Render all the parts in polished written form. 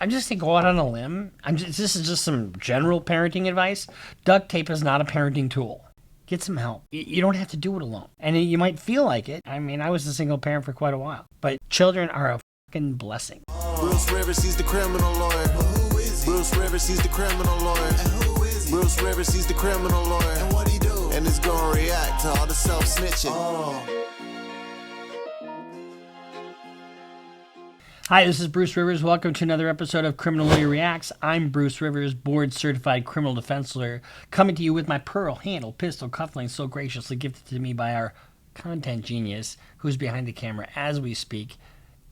I'm just going to go out on a limb. This is just some general parenting advice. Duct tape is not a parenting tool. Get some help. You don't have to do it alone. And you might feel like it. I mean, I was a single parent for quite a while. But children are a fucking blessing. Bruce Rivers, he's the criminal lawyer. Who is he? Bruce Rivers, he's the criminal lawyer. And who is he? Bruce Rivers, he's the criminal lawyer. And what he do? And it's gonna react to all the self-snitching. Hi, this is Bruce Rivers. Welcome to another episode of Criminal Lawyer Reacts. I'm Bruce Rivers, board-certified criminal defense lawyer, coming to you with my pearl handle pistol cufflink so graciously gifted to me by our content genius, who's behind the camera as we speak,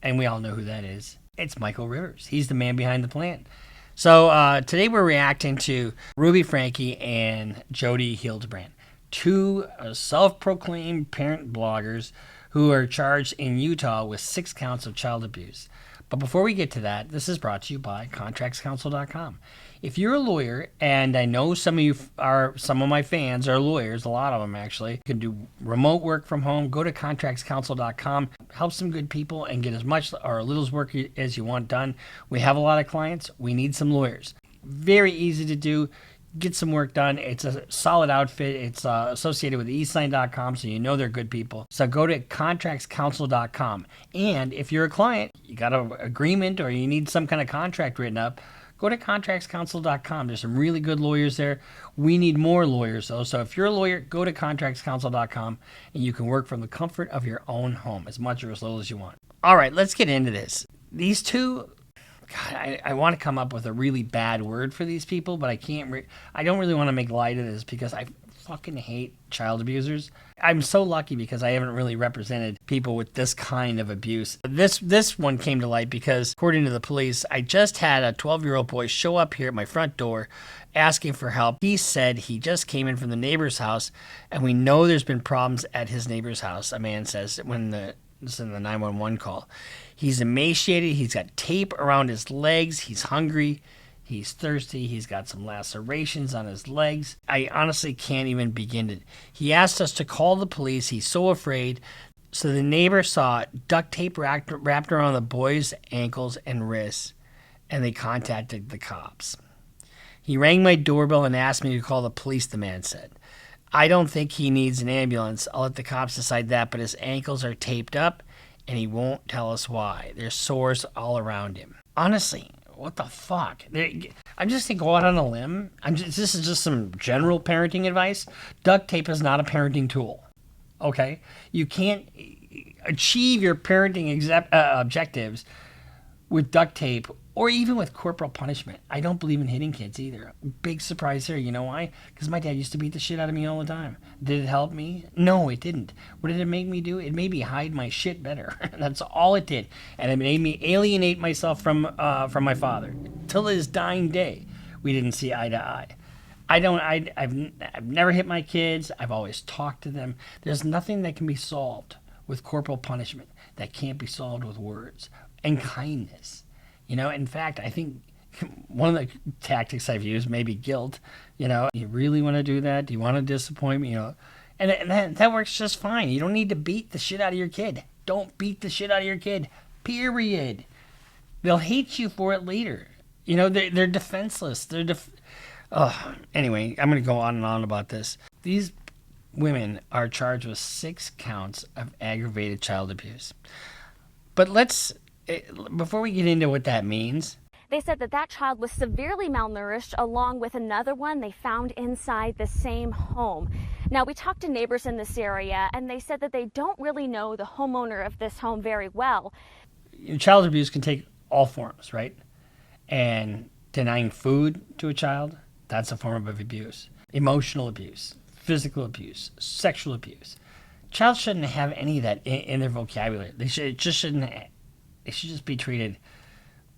and we all know who that is. It's Michael Rivers. He's the man behind the plan. So today we're reacting to Ruby Frankie and Jody Hildebrand, two self-proclaimed parent bloggers who are charged in Utah with 6 counts of child abuse. But before we get to that, this is brought to you by ContractsCounsel.com. If you're a lawyer, and I know some of my fans are lawyers, a lot of them actually, you can do remote work from home, go to ContractsCounsel.com, help some good people, and get as much or a little work as you want done. We have a lot of clients. We need some lawyers. Very easy to do. Get some work done. It's a solid outfit. It's associated with eSign.com, so you know they're good people. So go to ContractsCounsel.com. And if you're a client, you got an agreement or you need some kind of contract written up, go to ContractsCounsel.com. There's some really good lawyers there. We need more lawyers, though. So if you're a lawyer, go to ContractsCounsel.com, and you can work from the comfort of your own home, as much or as little as you want. All right, let's get into this. These two... God, I want to come up with a really bad word for these people, but I can't. I don't really want to make light of this because I fucking hate child abusers. I'm so lucky because I haven't really represented people with this kind of abuse. This one came to light because, according to the police, I just had a 12-year-old boy show up here at my front door asking for help. He said he just came in from the neighbor's house, and we know there's been problems at his neighbor's house, a man says, this is in the 911 call. He's emaciated. He's got tape around his legs. He's hungry. He's thirsty. He's got some lacerations on his legs. I honestly can't even begin to. He asked us to call the police. He's so afraid. So the neighbor saw duct tape wrapped around the boy's ankles and wrists, and they contacted the cops. He rang my doorbell and asked me to call the police, the man said. I don't think he needs an ambulance. I'll let the cops decide that, but his ankles are taped up, and he won't tell us why. There's sores all around him. Honestly, what the fuck? I'm just going to go out on a limb. This is just some general parenting advice. Duct tape is not a parenting tool, okay? You can't achieve your parenting objectives with duct tape or even with corporal punishment. I don't believe in hitting kids either. Big surprise here. You know why? Because my dad used to beat the shit out of me all the time. Did it help me? No, it didn't. What did it make me do? It made me hide my shit better. That's all it did. And it made me alienate myself from my father. Till his dying day, we didn't see eye to eye. I've never hit my kids. I've always talked to them. There's nothing that can be solved with corporal punishment that can't be solved with words and kindness. You know, in fact, I think one of the tactics I've used may be guilt. You know, you really want to do that? Do you want to disappoint me? You know, and that works just fine. You don't need to beat the shit out of your kid. Don't beat the shit out of your kid, period. They'll hate you for it later. You know, they're defenseless. Anyway, I'm going to go on and on about this. These women are charged with 6 counts of aggravated child abuse. But before we get into what that means. They said that child was severely malnourished along with another one they found inside the same home. Now, we talked to neighbors in this area, and they said that they don't really know the homeowner of this home very well. Child abuse can take all forms, right? And denying food to a child, that's a form of abuse. Emotional abuse, physical abuse, sexual abuse. Child shouldn't have any of that in their vocabulary. They should just be treated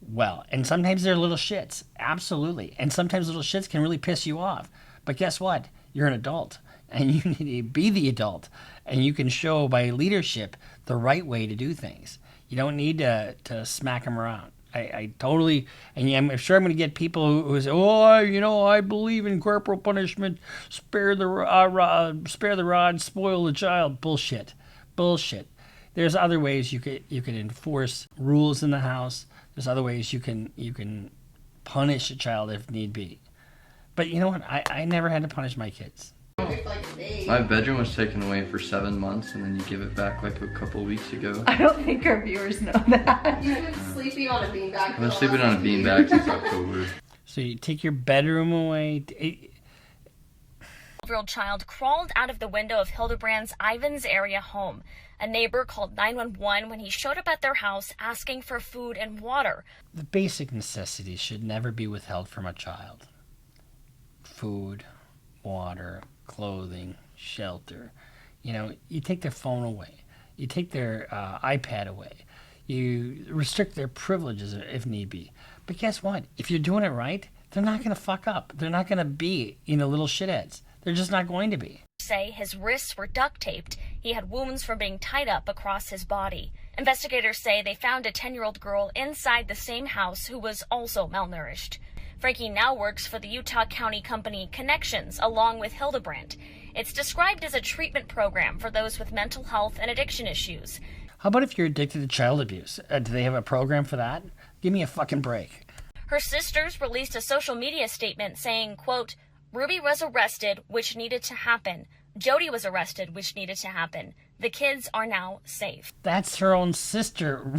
well. And sometimes they're little shits. Absolutely. And sometimes little shits can really piss you off. But guess what? You're an adult. And you need to be the adult. And you can show by leadership the right way to do things. You don't need to smack them around. I totally, and I'm sure I'm going to get people who say, I believe in corporal punishment. Spare the rod, spoil the child. Bullshit. There's other ways you could enforce rules in the house. There's other ways you can punish a child if need be. But you know what? I never had to punish my kids. My bedroom was taken away for 7 months, and then you give it back like a couple weeks ago. I don't think our viewers know that. You've been sleeping on a beanbag. I've been sleeping on a beanbag since October. So you take your bedroom away. 12-year-old child crawled out of the window of Hildebrand's Ivans area home. A neighbor called 911 when he showed up at their house asking for food and water. The basic necessities should never be withheld from a child. Food, water, clothing, shelter. You know, you take their phone away. You take their iPad away. You restrict their privileges if need be. But guess what? If you're doing it right, they're not going to fuck up. They're not going to be, little shitheads. They're just not going to be. Say his wrists were duct taped. He had wounds from being tied up across his body. Investigators say they found a 10-year-old girl inside the same house who was also malnourished. Frankie now works for the Utah County company Connections along with Hildebrand. It's described as a treatment program for those with mental health and addiction issues. How about if you're addicted to child abuse? Do they have a program for that? Give me a fucking break. Her sisters released a social media statement saying, quote, Ruby was arrested, which needed to happen. Jody was arrested, which needed to happen. The kids are now safe. That's her own sister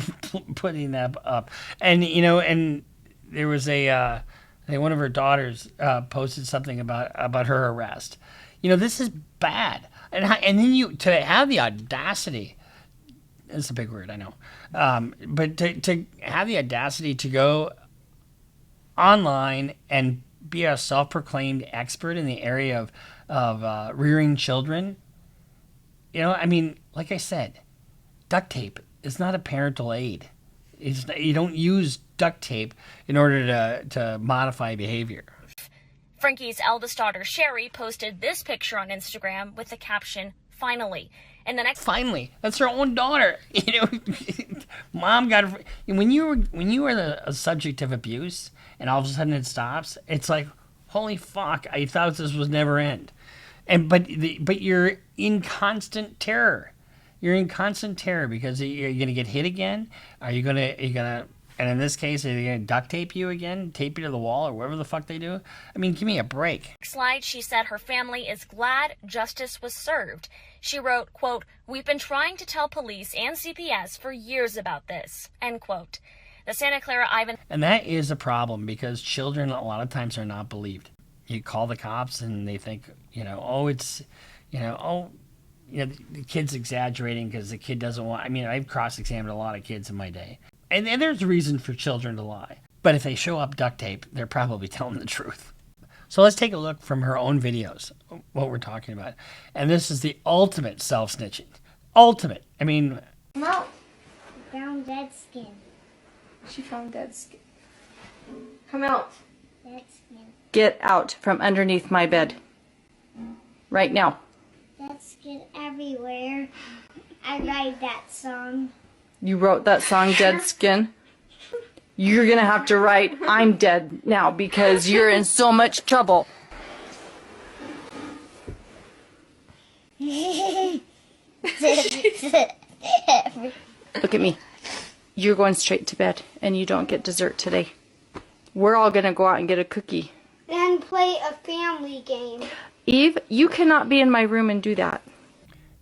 putting that up. And, and there was one of her daughters posted something about her arrest. This is bad. And then to have the audacity, it's a big word, I know. But to have the audacity to go online and be a self-proclaimed expert in the area of rearing children. Like I said, duct tape is not a parental aid. You don't use duct tape in order to modify behavior. Frankie's eldest daughter, Sherry, posted this picture on Instagram with the caption, finally. And the next Finally, that's her own daughter. Mom got when you were a subject of abuse, and all of a sudden it stops. It's like, holy fuck! I thought this was never end, but you're in constant terror. You're in constant terror because you're gonna get hit again. Are you gonna? And in this case, are they gonna duct tape you again, tape you to the wall, or whatever the fuck they do? Give me a break. slide, she said her family is glad justice was served. She wrote, quote, we've been trying to tell police and CPS for years about this, end quote. The Santa Clara Ivan. And that is a problem because children a lot of times are not believed. You call the cops and they think, the kid's exaggerating because the kid doesn't want. I've cross-examined a lot of kids in my day. And there's a reason for children to lie. But if they show up duct tape, they're probably telling the truth. So let's take a look from her own videos, what we're talking about. And this is the ultimate self-snitching. Ultimate. Come out. Found dead skin. She found dead skin. Come out. Dead skin. Get out from underneath my bed. Right now. Dead skin everywhere. I write that song. You wrote that song, Dead Skin? You're gonna have to write, I'm dead now because you're in so much trouble. Look at me. You're going straight to bed and you don't get dessert today. We're all gonna go out and get a cookie. Then play a family game. Eve, you cannot be in my room and do that.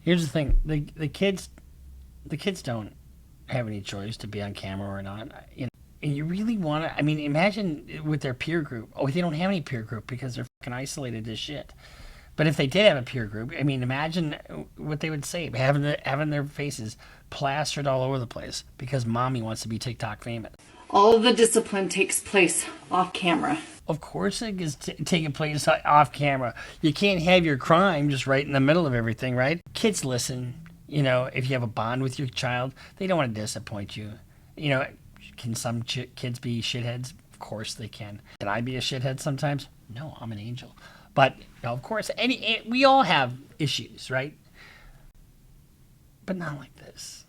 Here's the thing. The kids don't have any choice to be on camera or not. And you really want to, imagine with their peer group. Oh, they don't have any peer group because they're fucking isolated as shit. But if they did have a peer group, imagine what they would say, having their faces plastered all over the place because mommy wants to be TikTok famous. All of the discipline takes place off camera. Of course it is taking place off camera. You can't have your crime just right in the middle of everything, right? Kids listen. If you have a bond with your child, they don't want to disappoint you. Can some kids be shitheads? Of course they can. Can I be a shithead sometimes? No, I'm an angel. But, of course, we all have issues, right? But not like this.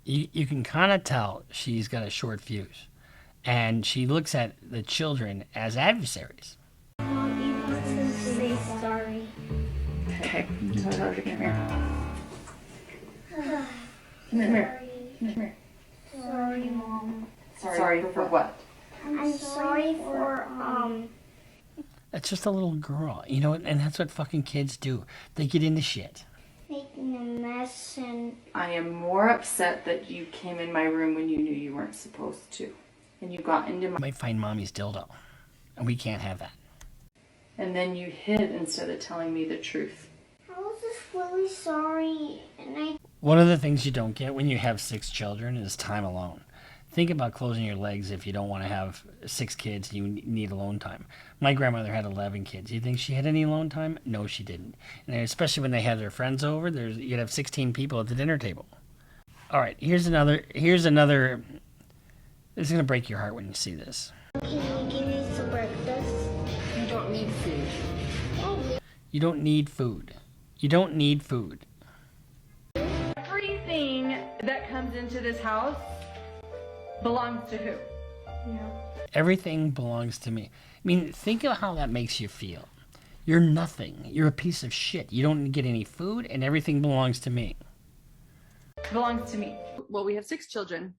You can kind of tell she's got a short fuse. And she looks at the children as adversaries. Mommy wants to say sorry. Okay, come here. Sorry, Mom. Sorry for what? I'm sorry for, That's just a little girl, you know, and that's what fucking kids do. They get into shit. making a mess and I am more upset that you came in my room when you knew you weren't supposed to. And you got into my... Might find mommy's dildo, and we can't have that. And then you hid instead of telling me the truth. I was just really sorry and One of the things you don't get when you have 6 children is time alone. Think about closing your legs if you don't want to have 6 kids and you need alone time. My grandmother had 11 kids. You think she had any alone time? No, she didn't. And especially when they had their friends over, you'd have 16 people at the dinner table. All right, here's another. This is going to break your heart when you see this. Can you give me some breakfast? You don't need food. You don't need food. You don't need food. Everything that comes into this house belongs to who? Everything belongs to me. I mean, think of how that makes you feel. You're nothing. You're a piece of shit. You don't get any food, and everything belongs to me. Belongs to me. Well, we have 6 children.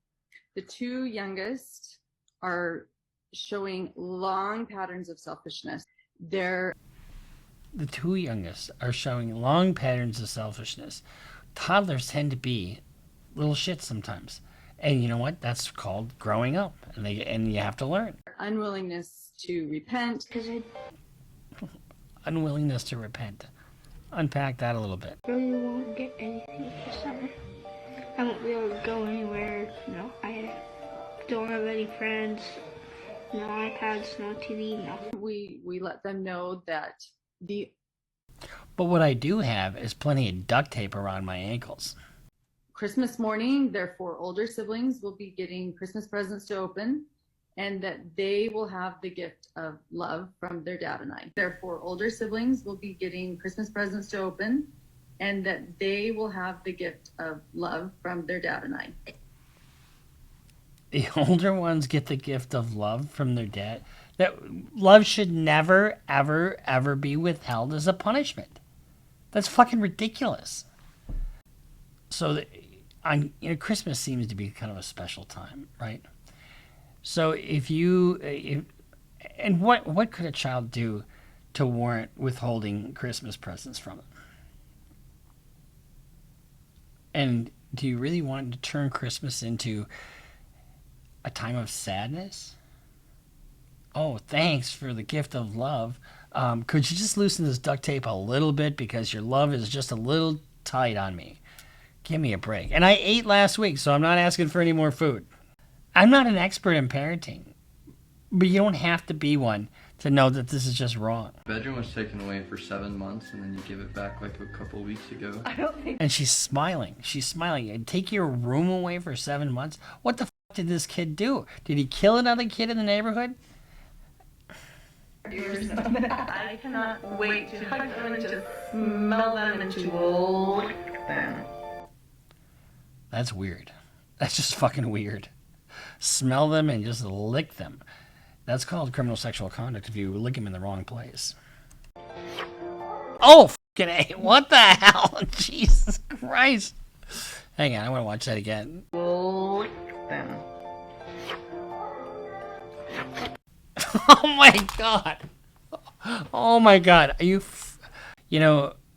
The 2 youngest are showing long patterns of selfishness. The 2 youngest are showing long patterns of selfishness. Toddlers tend to be little shits sometimes. And you know what? That's called growing up. And you have to learn. Unwillingness to repent. Unwillingness to repent. Unpack that a little bit. Really won't get anything for summer. I won't be able to go anywhere. No, I don't have any friends. No iPads, no TV, no. We let them know that But what I do have is plenty of duct tape around my ankles. Christmas morning, their 4 older siblings will be getting Christmas presents to open, and that they will have the gift of love from their dad and I. Their 4 older siblings will be getting Christmas presents to open, and that they will have the gift of love from their dad and I. The older ones get the gift of love from their dad. That love should never, ever, ever be withheld as a punishment. That's fucking ridiculous. So, Christmas seems to be kind of a special time, right? So what could a child do to warrant withholding Christmas presents from them? And do you really want to turn Christmas into a time of sadness? Oh, thanks for the gift of love. Could you just loosen this duct tape a little bit because your love is just a little tight on me? Give me a break. And I ate last week, so I'm not asking for any more food. I'm not an expert in parenting, but you don't have to be one to know that this is just wrong. Bedroom was taken away for 7 months, and then you give it back like a couple weeks ago. And she's smiling. She's smiling. And take your room away for 7 months? What the fuck did this kid do? Did he kill another kid in the neighborhood? I cannot wait to hug them and to smell them and to lick them. That's weird. That's just fucking weird. Smell them and just lick them. That's called criminal sexual conduct if you lick them in the wrong place. Oh, fucking A. What the hell? Jesus Christ. Hang on, I want to watch that again. Lick them. Oh my God. Oh my God. Are you...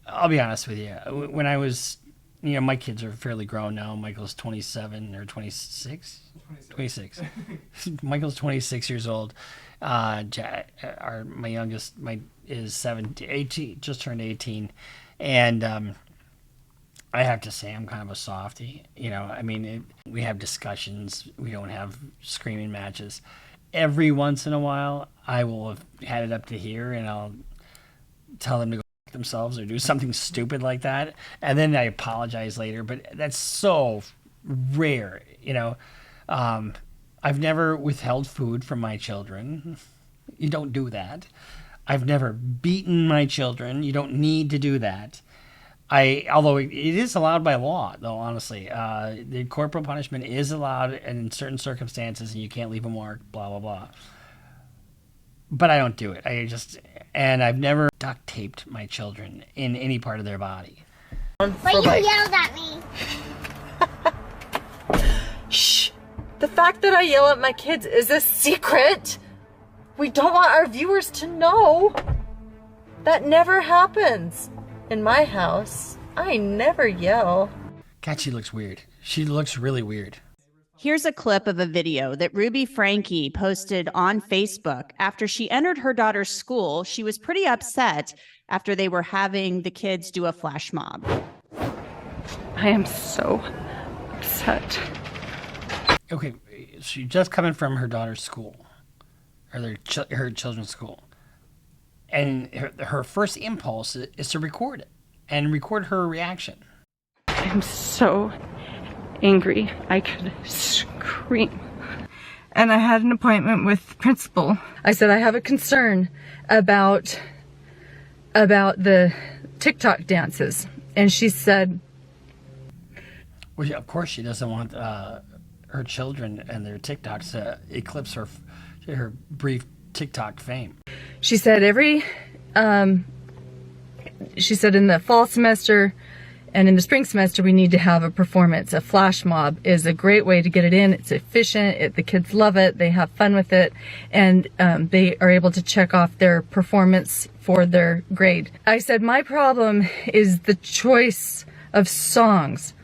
I'll be honest with you. When I was... my kids are fairly grown now. Michael's 27 or 26? 26. Michael's 26 years old. My youngest is 18, just turned 18. And I have to say I'm kind of a softie. We have discussions. We don't have screaming matches. Every once in a while, I will have had it up to here, and I'll tell them to go themselves or do something stupid like that, and then I apologize later. But that's so rare, I've never withheld food from my children. You don't do that. I've never beaten my children. You don't need to do that. Although it is allowed by law, though, honestly. The corporal punishment is allowed in certain circumstances, and you can't leave a mark, blah, blah, blah. But I don't do it. And I've never duct taped my children in any part of their body. But you yelled at me. Shh. The fact that I yell at my kids is a secret. We don't want our viewers to know. That never happens. In my house, I never yell. God, she looks weird. She looks really weird. Here's a clip of a video that Ruby Frankie posted on Facebook. After she entered her daughter's school, she was pretty upset after they were having the kids do a flash mob. I am so upset. Okay, she's just coming from her daughter's school, or her children's school. And her first impulse is to record it and record her reaction. I'm so angry. I could scream. And I had an appointment with the principal. I said, I have a concern about the TikTok dances. And she said... Well, yeah, of course she doesn't want her children and their TikToks to eclipse her brief TikTok fame. She said she said in the fall semester and in the spring semester, we need to have a performance. A flash mob is a great way to get it in. It's efficient. The kids love it. They have fun with it. And they are able to check off their performance for their grade. I said, my problem is the choice of songs.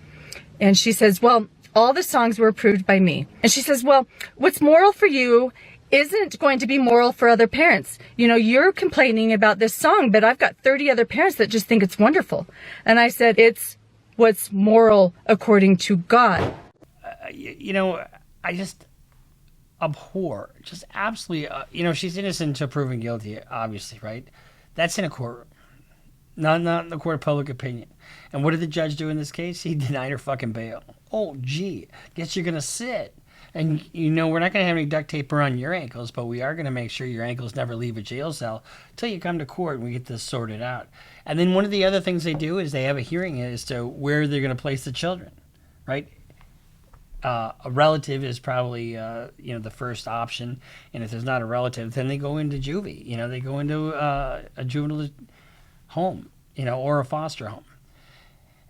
And she says, well, all the songs were approved by me. And she says, well, what's moral for you isn't going to be moral for other parents. You know, you're complaining about this song, but I've got 30 other parents that just think it's wonderful. And I said, it's what's moral according to God. You know, I just abhor, just absolutely, you know, she's innocent until proven guilty, obviously, right? That's in a courtroom, not in the court of public opinion. And what did the judge do in this case? He denied her fucking bail. Oh, gee, guess you're going to sit. And, you know, we're not going to have any duct tape around your ankles, but we are going to make sure your ankles never leave a jail cell until you come to court and we get this sorted out. And then one of the other things they do is they have a hearing as to where they're going to place the children, right? A relative is probably, you know, the first option. And if there's not a relative, then they go into juvie. You know, they go into a juvenile home, you know, or a foster home.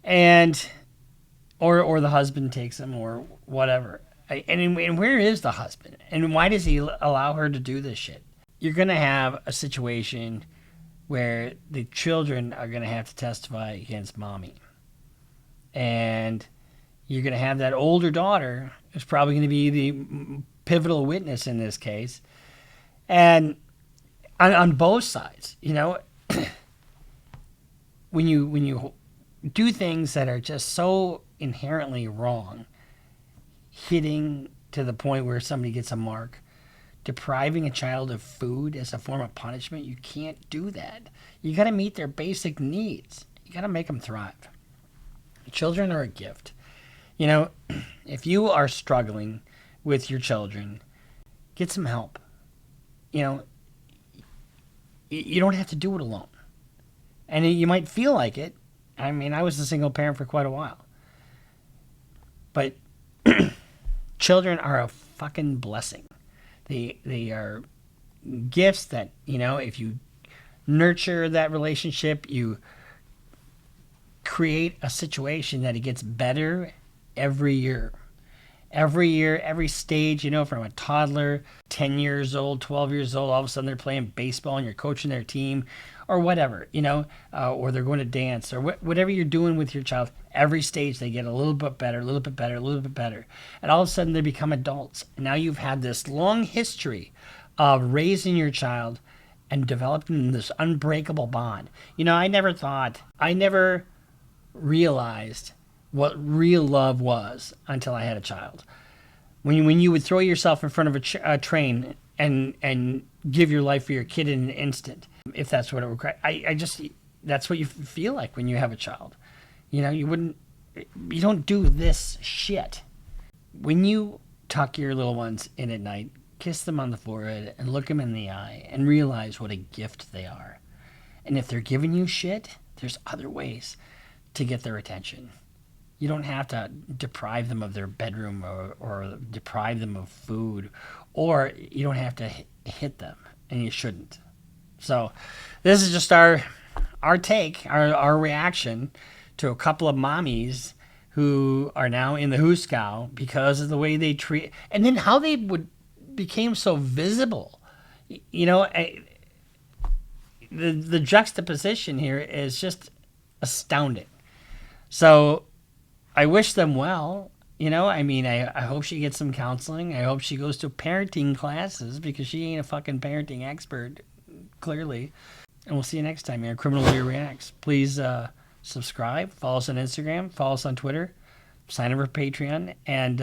And, or the husband takes them or whatever. And where is the husband? And why does he allow her to do this shit? You're going to have a situation where the children are going to have to testify against mommy. And you're going to have that older daughter who's probably going to be the pivotal witness in this case. And on both sides, you know, when you do things that are just so inherently wrong, hitting to the point where somebody gets a mark, depriving a child of food as a form of punishment, you can't do that. You got to meet their basic needs. You got to make them thrive. Children are a gift. You know, if you are struggling with your children, get some help. You know, you don't have to do it alone. And you might feel like it. I mean, I was a single parent for quite a while. But children are a fucking blessing. They are gifts that, you know, if you nurture that relationship, you create a situation that it gets better every year. Every year, every stage, you know, from a toddler, 10 years old, 12 years old, all of a sudden they're playing baseball and you're coaching their team or whatever, you know, or they're going to dance or whatever you're doing with your child. Every stage they get a little bit better, a little bit better, a little bit better. And all of a sudden they become adults. Now you've had this long history of raising your child and developing this unbreakable bond. You know, I never realized what real love was until I had a child. When you would throw yourself in front of a train and give your life for your kid in an instant, if that's what it requires. That's what you feel like when you have a child. You know, you don't do this shit. When you tuck your little ones in at night, kiss them on the forehead and look them in the eye and realize what a gift they are. And if they're giving you shit, there's other ways to get their attention. You don't have to deprive them of their bedroom or deprive them of food, or you don't have to hit them, and you shouldn't. So this is just our take, our reaction to a couple of mommies who are now in the Huskow because of the way they treat, and then how they became so visible. You know, the juxtaposition here is just astounding. So I wish them well. You know, I mean, I hope she gets some counseling. I hope she goes to parenting classes because she ain't a fucking parenting expert, clearly. And we'll see you next time here. Criminal Lawyer Reacts. Please subscribe, follow us on Instagram, follow us on Twitter, sign up for Patreon, and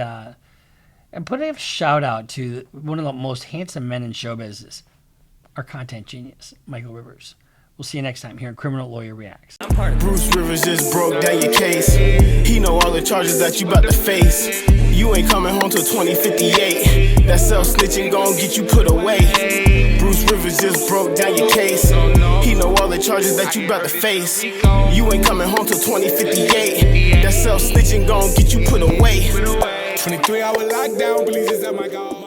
put a shout out to one of the most handsome men in show business, our content genius, Michael Rivers. We'll see you next time here at Criminal Lawyer Reacts. Bruce Rivers just broke down your case. He know all the charges that you about to face. You ain't coming home till 2058. That self-snitching gon' get you put away. Bruce Rivers just broke down your case. He know all the charges that you about to face. You ain't coming home till 2058. That self-snitching gon' get you put away. 23-hour lockdown, please, is that my God?